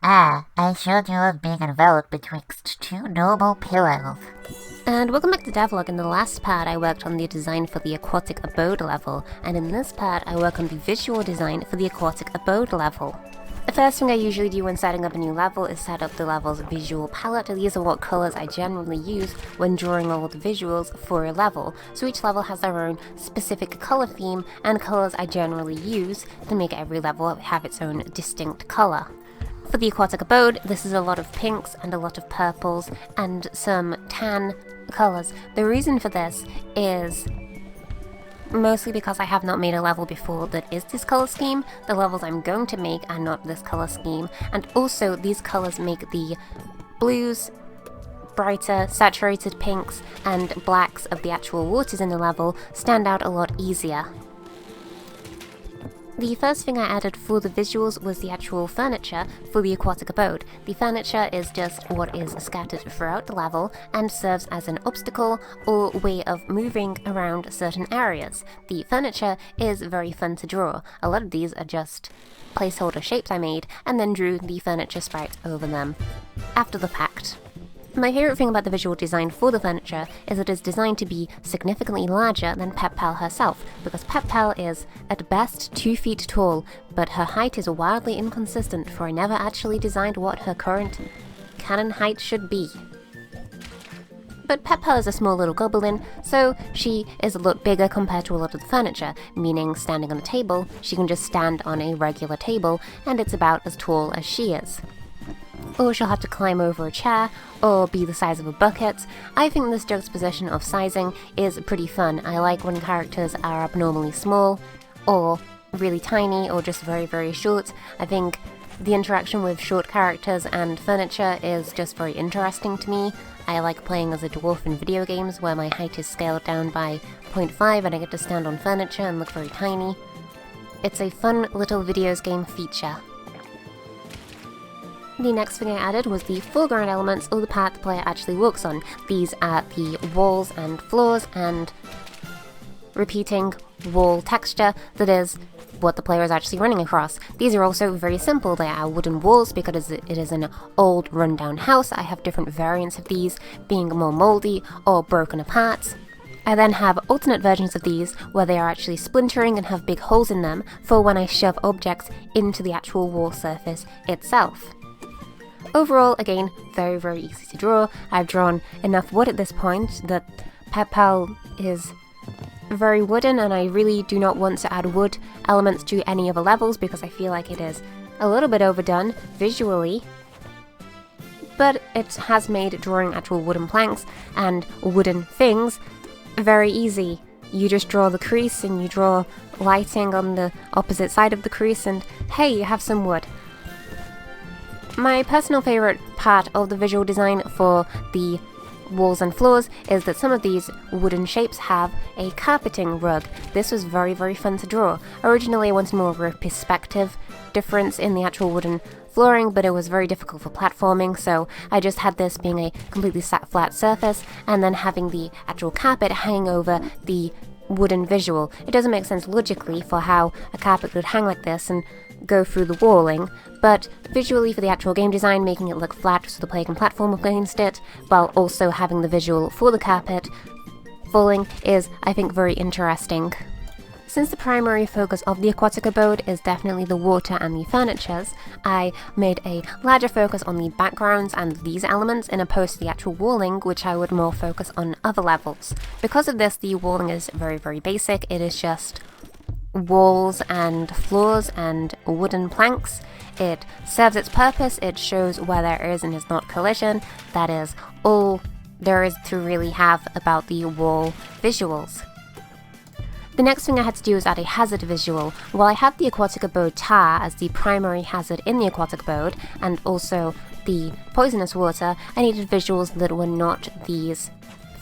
I showed you of being enveloped betwixt two noble pillows. And welcome back to Devlog. In the last part I worked on the design for the aquatic abode level, and in this part I work on the visual design for the aquatic abode level. The first thing I usually do when setting up a new level is set up the level's visual palette. These are what colours I generally use when drawing all the visuals for a level, so each level has their own specific colour theme and colours I generally use to make every level have its own distinct colour. For the aquatic abode, this is a lot of pinks and a lot of purples and some tan colours. The reason for this is mostly because I have not made a level before that is this colour scheme. The levels I'm going to make are not this colour scheme, and also these colours make the blues, brighter, saturated pinks and blacks of the actual waters in the level stand out a lot easier. The first thing I added for the visuals was the actual furniture for the aquatic abode. The furniture is just what is scattered throughout the level and serves as an obstacle or way of moving around certain areas. The furniture is very fun to draw. A lot of these are just placeholder shapes I made and then drew the furniture sprites over them after the fact. My favourite thing about the visual design for the furniture is it is designed to be significantly larger than Pep-Pel herself, because Pep-Pel is at best 2 feet tall, but her height is wildly inconsistent, for I never actually designed what her current canon height should be. But Pep-Pel is a small little goblin, so she is a lot bigger compared to a lot of the furniture, meaning standing on a table, she can just stand on a regular table, and it's about as tall as she is. Or she'll have to climb over a chair, or be the size of a bucket. I think this juxtaposition of sizing is pretty fun. I like when characters are abnormally small, or really tiny, or just very, very short. I think the interaction with short characters and furniture is just very interesting to me. I like playing as a dwarf in video games where my height is scaled down by 0.5 and I get to stand on furniture and look very tiny. It's a fun little video game feature. The next thing I added was the foreground elements or the part the player actually walks on. These are the walls and floors and repeating wall texture that is what the player is actually running across. These are also very simple. They are wooden walls because it is an old rundown house. I have different variants of these being more moldy or broken apart. I then have alternate versions of these where they are actually splintering and have big holes in them for when I shove objects into the actual wall surface itself. Overall, again, very, very easy to draw. I've drawn enough wood at this point that Pep-Pel is very wooden, and I really do not want to add wood elements to any other levels because I feel like it is a little bit overdone visually. But it has made drawing actual wooden planks and wooden things very easy. You just draw the crease and you draw lighting on the opposite side of the crease and hey, you have some wood. My personal favourite part of the visual design for the walls and floors is that some of these wooden shapes have a carpeting rug. This was very, very fun to draw. Originally I wanted more of a perspective difference in the actual wooden flooring, but it was very difficult for platforming, so I just had this being a completely flat surface and then having the actual carpet hanging over the wooden visual. It doesn't make sense logically for how a carpet could hang like this and go through the walling, but visually for the actual game design, making it look flat so the player can platform against it, while also having the visual for the carpet falling is, I think, very interesting. Since the primary focus of the aquatic abode is definitely the water and the furnitures, I made a larger focus on the backgrounds and these elements in opposed to the actual walling, which I would more focus on other levels. Because of this, the walling is very, very basic. It is just walls and floors and wooden planks. It serves its purpose, it shows where there is and is not collision. That is all there is to really have about the wall visuals. The next thing I had to do was add a hazard visual. While I have the aquatic abode tar as the primary hazard in the aquatic abode, and also the poisonous water, I needed visuals that were not these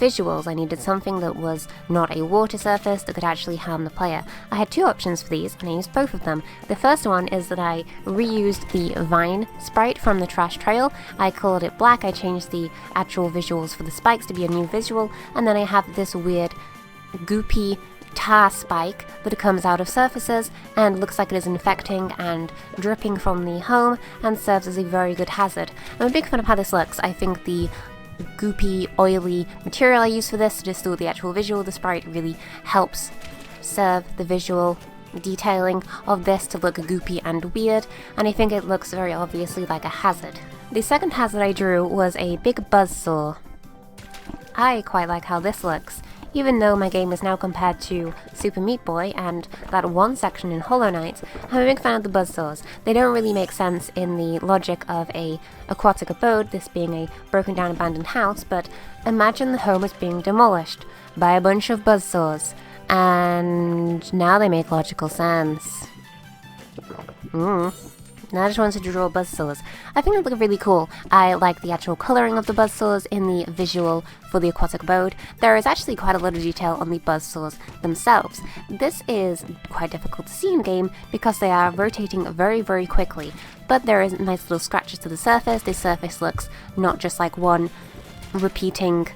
visuals. I needed something that was not a water surface that could actually harm the player. I had two options for these, and I used both of them. The first one is that I reused the vine sprite from the trash trail. I colored it black, I changed the actual visuals for the spikes to be a new visual, and then I have this weird goopy tar spike that comes out of surfaces and looks like it is infecting and dripping from the home and serves as a very good hazard. I'm a big fan of how this looks. I think the goopy, oily material I use for this to distort the actual visual of the sprite really helps serve the visual detailing of this to look goopy and weird, and I think it looks very obviously like a hazard. The second hazard I drew was a big buzzsaw. I quite like how this looks. Even though my game is now compared to Super Meat Boy and that one section in Hollow Knight, I'm a big fan of the buzzsaws. They don't really make sense in the logic of a aquatic abode, this being a broken down abandoned house, but imagine the home is being demolished by a bunch of buzzsaws, and now they make logical sense. Now I just wanted to draw buzzsaws. I think they look really cool. I like the actual colouring of the buzzsaws in the visual for the aquatic abode. There is actually quite a lot of detail on the buzzsaws themselves. This is quite difficult to see in game because they are rotating very, very quickly. But there is nice little scratches to the surface. The surface looks not just like one repeating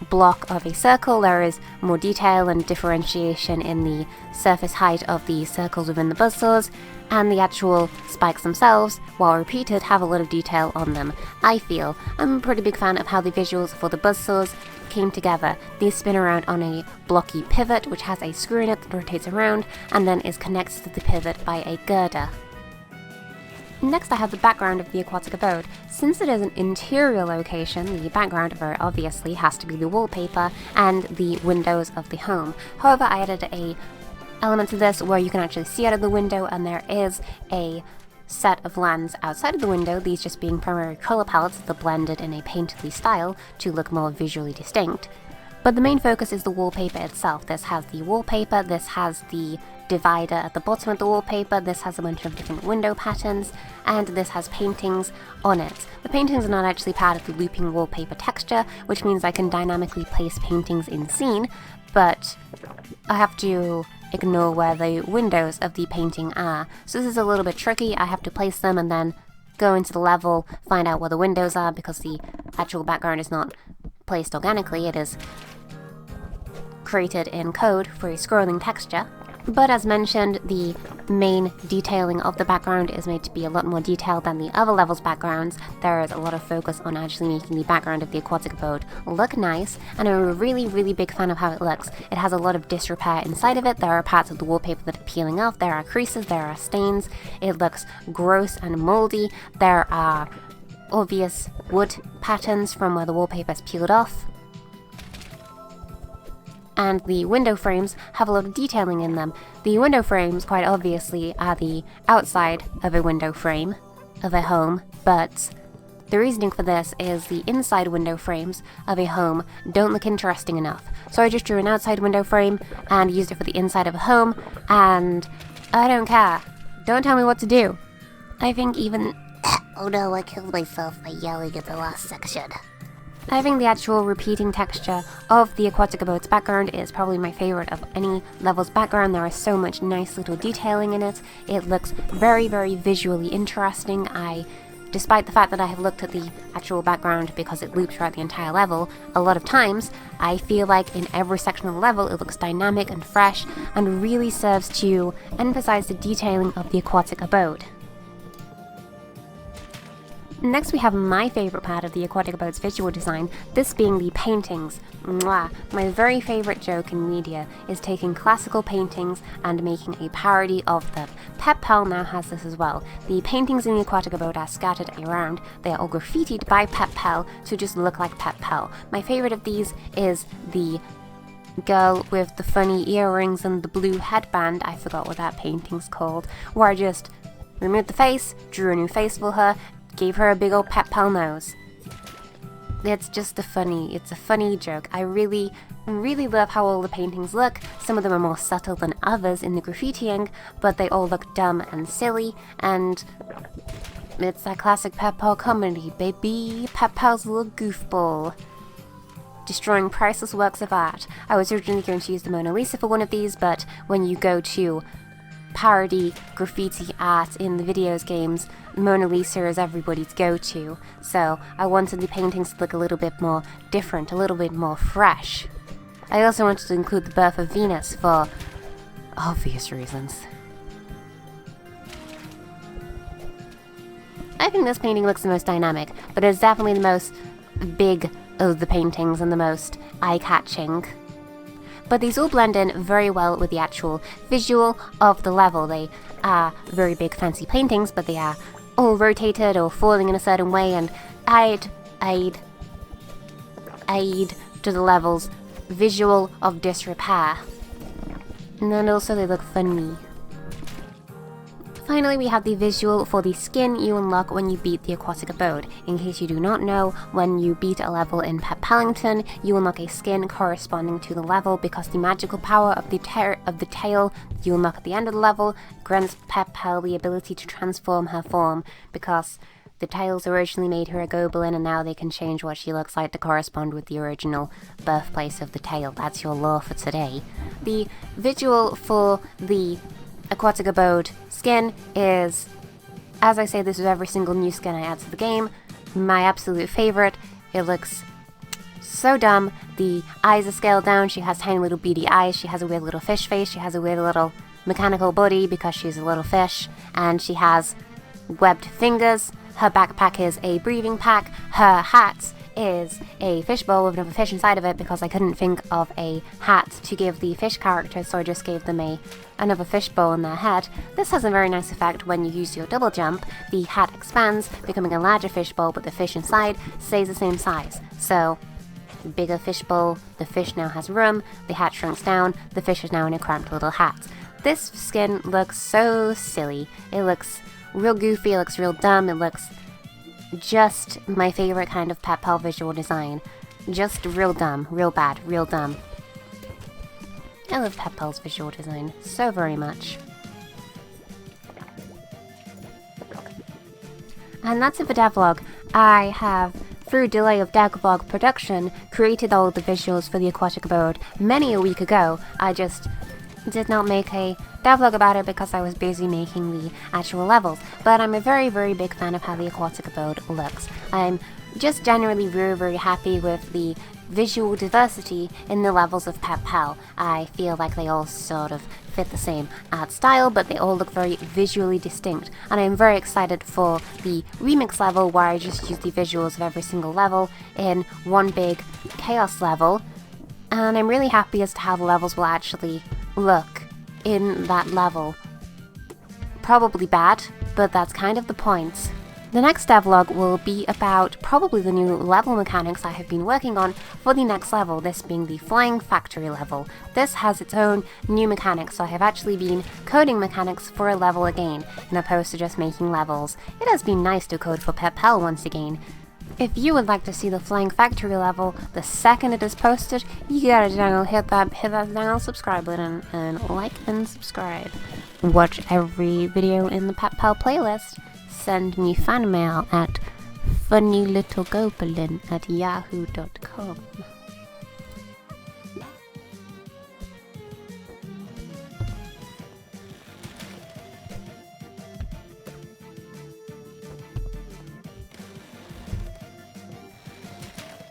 block of a circle. There is more detail and differentiation in the surface height of the circles within the buzzsaws, and the actual spikes themselves, while repeated, have a lot of detail on them. I feel I'm a pretty big fan of how the visuals for the buzzsaws came together. These spin around on a blocky pivot which has a screw in it that rotates around and then is connected to the pivot by a girder. Next I have the background of the aquatic abode. Since it is an interior location, the background very obviously has to be the wallpaper and the windows of the home. However, I added a element to this where you can actually see out of the window, and there is a set of lands outside of the window, these just being primary colour palettes that are blended in a painterly style to look more visually distinct. But the main focus is the wallpaper itself. This has the wallpaper, this has the divider at the bottom of the wallpaper, this has a bunch of different window patterns, and this has paintings on it. The paintings are not actually part of the looping wallpaper texture, which means I can dynamically place paintings in scene, but I have to ignore where the windows of the painting are. So this is a little bit tricky. I have to place them and then go into the level, find out where the windows are, because the actual background is not placed organically, it is created in code for a scrolling texture. But as mentioned, the main detailing of the background is made to be a lot more detailed than the other levels' backgrounds. There is a lot of focus on actually making the background of the aquatic abode look nice, and I'm a really, really big fan of how it looks. It has a lot of disrepair inside of it. There are parts of the wallpaper that are peeling off, there are creases, there are stains. It looks gross and moldy. There are obvious wood patterns from where the wallpaper is peeled off. And the window frames have a lot of detailing in them. The window frames, quite obviously, are the outside of a window frame of a home, but the reasoning for this is the inside window frames of a home don't look interesting enough. So I just drew an outside window frame and used it for the inside of a home, and I don't care. Don't tell me what to do. I think even... Oh no, I killed myself by yelling at the last section. I think the actual repeating texture of the aquatic abode's background is probably my favorite of any level's background. There is so much nice little detailing in it. It looks very, very visually interesting. Despite the fact that I have looked at the actual background because it loops throughout the entire level, a lot of times I feel like in every section of the level it looks dynamic and fresh and really serves to emphasize the detailing of the aquatic abode. Next we have my favourite part of the aquatic abode's visual design, this being the paintings. Mwah! My very favourite joke in media is taking classical paintings and making a parody of them. Pep-Pel now has this as well. The paintings in the aquatic abode are scattered around. They are all graffitied by Pep-Pel to just look like Pep-Pel. My favourite of these is the girl with the funny earrings and the blue headband. I forgot what that painting's called, where I just removed the face, drew a new face for her, gave her a big old Pep-Pel nose. It's just a funny joke. I really, really love how all the paintings look. Some of them are more subtle than others in the graffitiing, but they all look dumb and silly, and it's that classic Pep-Pel comedy, baby. Pep-Pel's a little goofball, destroying priceless works of art. I was originally going to use the Mona Lisa for one of these, but when you go to parody graffiti art in the videos games, Mona Lisa is everybody's go-to, so I wanted the paintings to look a little bit more different, a little bit more fresh. I also wanted to include the birth of Venus for obvious reasons. I think this painting looks the most dynamic, but it's definitely the most big of the paintings and the most eye-catching. But these all blend in very well with the actual visual of the level. They are very big fancy paintings, but they are all rotated or falling in a certain way and aid to the level's visual of disrepair. And then also they look funny. Finally, we have the visual for the skin you unlock when you beat the aquatic abode. In case you do not know, when you beat a level in Pep-Pellington, you unlock a skin corresponding to the level because the magical power of the tail you unlock at the end of the level grants Pep-Pel the ability to transform her form, because the tails originally made her a goblin and now they can change what she looks like to correspond with the original birthplace of the tail. That's your lore for today. The visual for the aquatic abode skin is, as I say this with every single new skin I add to the game, my absolute favorite. It looks so dumb. The eyes are scaled down, she has tiny little beady eyes, she has a weird little fish face, she has a weird little mechanical body because she's a little fish, and she has webbed fingers. Her backpack is a breathing pack, her hat is a fishbowl with another fish inside of it because I couldn't think of a hat to give the fish characters, so I just gave them another fishbowl in their head. This has a very nice effect when you use your double jump. The hat expands, becoming a larger fishbowl, but the fish inside stays the same size. So, bigger fishbowl, the fish now has room, the hat shrinks down, the fish is now in a cramped little hat. This skin looks so silly. It looks real goofy, it looks real dumb, it looks just my favorite kind of Pep-Pel visual design. Just real dumb, real bad, real dumb. I love Pep-Pel's visual design so very much. And that's it for Devlog. I have, through delay of Devlog production, created all of the visuals for the aquatic abode many a week ago. I just did not make a devlog about it because I was busy making the actual levels, but I'm a very, very big fan of how the aquatic abode looks. I'm just generally very, very happy with the visual diversity in the levels of Pep-Pel. I feel like they all sort of fit the same art style, but they all look very visually distinct, and I'm very excited for the remix level where I just use the visuals of every single level in one big chaos level, and I'm really happy as to how the levels will actually look in that level. Probably bad, but that's kind of the point. The next devlog will be about probably the new level mechanics I have been working on for the next level, this being the flying factory level. This has its own new mechanics, so I have actually been coding mechanics for a level again, in opposed to just making levels. It has been nice to code for Pep-Pel once again. If you would like to see the Flying Factory level the second it is posted, you gotta hit that subscribe button and like and subscribe. Watch every video in the Pep-Pel playlist. Send me fan mail at funnylittlegoblin@yahoo.com.